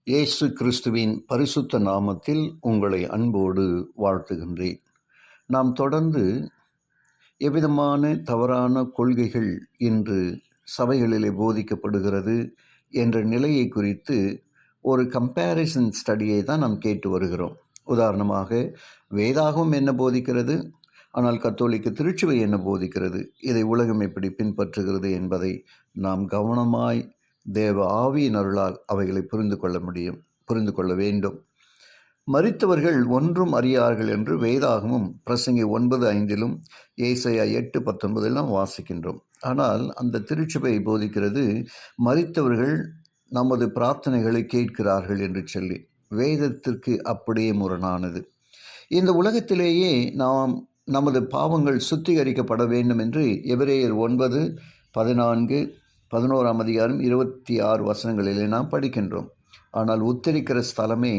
இயேசு கிறிஸ்துவின் பரிசுத்த நாமத்தில் உங்களை அன்போடு வாழ்த்துகின்றேன். நாம் தொடர்ந்து எவ்விதமான தவறான கொள்கைகள் இன்று சபைகளிலே போதிக்கப்படுகிறது என்ற நிலையை குறித்து ஒரு கம்பேரிசன் ஸ்டடியை தான் நாம் கேட்டு வருகிறோம். உதாரணமாக, வேதாகமம் என்ன போதிக்கிறது, ஆனால் கத்தோலிக்க திருச்சபை என்ன போதிக்கிறது, இதை உலகம் எப்படி பின்பற்றுகிறது என்பதை நாம் கவனமாய் தேவ ஆவியின் அருளால் அவைகளை புரிந்து கொள்ள வேண்டும். மரித்தவர்கள் ஒன்றும் அறியார்கள் என்று வேதாகமும் பிரசங்கி 9:5 ஏசாயா 8:19 வாசிக்கின்றோம். ஆனால் அந்த திருச்சபை போதிக்கிறது மரித்தவர்கள் நமது பிரார்த்தனைகளை கேட்கிறார்கள் என்று சொல்லி. வேதத்திற்கு அப்படியே முரணானது. இந்த உலகத்திலேயே நாம் நமது பாவங்கள் சுத்திகரிக்கப்பட வேண்டும் என்று எபிரேயர் 9:14 11 26 வசனங்களிலே நாம் படிக்கின்றோம். ஆனால் உத்தரிக்கிற ஸ்தலமே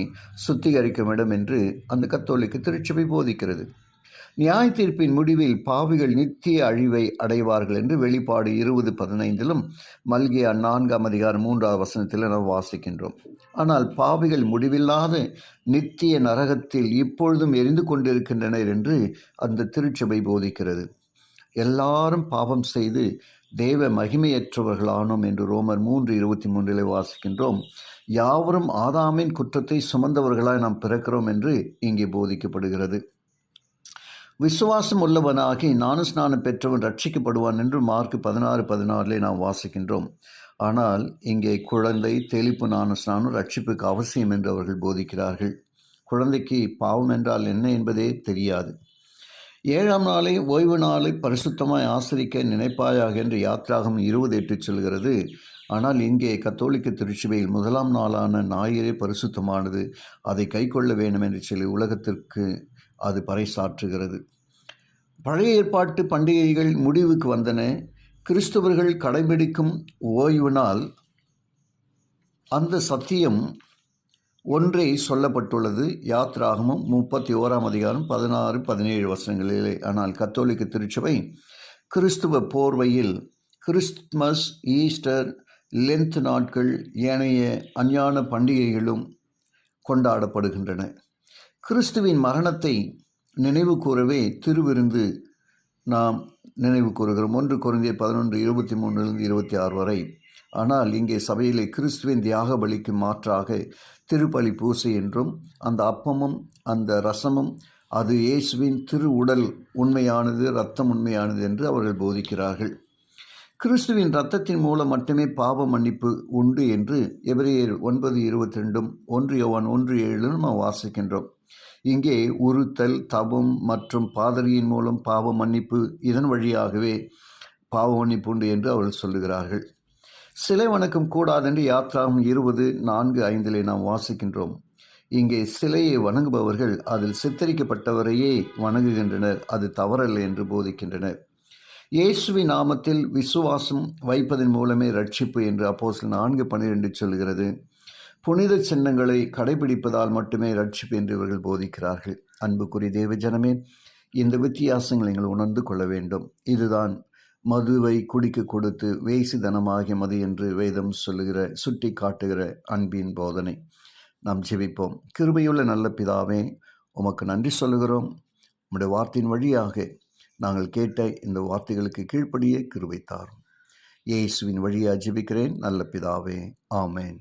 சுத்திகரிக்கும் இடம் என்று அந்த கத்தோலிக்க திருச்சபை போதிக்கிறது. நியாய தீர்ப்பின் முடிவில் பாவிகள் நித்திய அழிவை அடைவார்கள் என்று வெளிப்பாடு 20:15 மல்கியா 4:3 நாம் வாசிக்கின்றோம். ஆனால் பாவிகள் முடிவில்லாத நித்திய நரகத்தில் இப்பொழுதும் எரிந்து கொண்டிருக்கின்றனர் என்று அந்த திருச்சபை போதிக்கிறது. எல்லாரும் பாவம் செய்து தேவ மகிமையற்றவர்களானோம் என்று ரோமர் 3:23 வாசிக்கின்றோம். யாவரும் ஆதாமின் குற்றத்தை சுமந்தவர்களாய் நாம் பிறக்கிறோம் என்று இங்கே போதிக்கப்படுகிறது. விசுவாசம் உள்ளவனாகி ஞானஸ்நானம் பெற்றவன் ரட்சிக்கப்படுவான் என்று மார்க் 16:16 நாம் வாசிக்கின்றோம். ஆனால் இங்கே குழந்தை தெளிப்பு ஞானஸ்நானம் ரட்சிப்புக்கு அவசியம் என்று அவர்கள் போதிக்கிறார்கள். குழந்தைக்கு பாவம் என்றால் என்ன என்பதே தெரியாது. 7ஆம் நாளை ஓய்வு நாளை பரிசுத்தமாய் ஆசரிக்க நினைப்பாயாக என்று யாத்ராகம் 20:8 சொல்கிறது. ஆனால் இங்கே கத்தோலிக்க திருச்சபையில் 1ஆம் நாளான ஞாயிறே பரிசுத்தமானது, அதை கைக்கொள்ள வேண்டும் என்று சொல்லி உலகத்திற்கு அது பறைசாற்றுகிறது. பழைய ஏற்பாட்டு பண்டிகைகள் முடிவுக்கு வந்தன. கிறிஸ்தவர்கள் கடைபிடிக்கும் ஓய்வு நாள் அந்த சத்தியம் ஒன்றே சொல்லப்பட்டுள்ளது. யாத்ராகமும் 31:16-17 வசனங்களிலே. ஆனால் கத்தோலிக்க திருச்சபை கிறிஸ்துவ போர்வையில் கிறிஸ்துமஸ், ஈஸ்டர், லென்த் நாட்கள், ஏனைய அஞ்ஞான பண்டிகைகளும் கொண்டாடப்படுகின்றன. கிறிஸ்துவின் மரணத்தை நினைவு கூறவே திருவிருந்து நாம் நினைவு கூறுகிறோம். 1 கொரிந்தியர் 11:23-26 வரை. ஆனால் இங்கே சபையிலே கிறிஸ்துவின் தியாக பலிக்கு மாற்றாக திருப்பலி பூசை என்றும், அந்த அப்பமும் அந்த ரசமும் அது இயேசுவின் திரு உடல் உண்மையானது, இரத்தம் உண்மையானது என்று அவர்கள் போதிக்கிறார்கள். கிறிஸ்துவின் இரத்தத்தின் மூலம் மட்டுமே பாவ மன்னிப்பு உண்டு என்று எபிரேயர் 9:22 1 யோவான் 1:7 நாம் வாசிக்கின்றோம். இங்கே உறுத்தல், தவம் மற்றும் பாதிரியின் மூலம் பாவ மன்னிப்பு, இதன் வழியாகவே பாவ மன்னிப்பு உண்டு என்று அவர்கள் சொல்லுகிறார்கள். சிலை வணக்கம் கூடாது என்று யாத்ராகம் 20:4-5 நாம் வாசிக்கின்றோம். இங்கே சிலையை வணங்குபவர்கள் அதில் சித்தரிக்கப்பட்டவரையே வணங்குகின்றனர். அது தவறல்ல என்று போதிக்கின்றனர். இயேசுவின் நாமத்தில் விசுவாசம் வைப்பதன் மூலமே ரட்சிப்பு என்று அப்போஸ்தலர் 4:12 சொல்கிறது. புனித சின்னங்களை கடைபிடிப்பதால் மட்டுமே ரட்சிப்பு என்று இவர்கள் போதிக்கிறார்கள். அன்புக்குரிய தேவ ஜனமே, இந்த வித்தியாசங்களை நீங்கள் உணர்ந்து கொள்ள வேண்டும். இதுதான் மதுவை குடிக்க கொடுத்து வேசிதனமாகிய மது என்று வேதம் சுட்டி காட்டுகிற அன்பின் போதனை. நாம் ஜெபிப்போம். கிருபையுள்ள நல்ல பிதாவே, உமக்கு நன்றி சொல்லுகிறோம். உம்முடைய வார்த்தையின் வழியாக நாங்கள் கேட்ட இந்த வார்த்தைகளுக்கு கீழ்ப்படியே கிருபை தாரும். இயேசுவின் வழியாக ஜெபிக்கிறேன் நல்ல பிதாவே. ஆமேன்.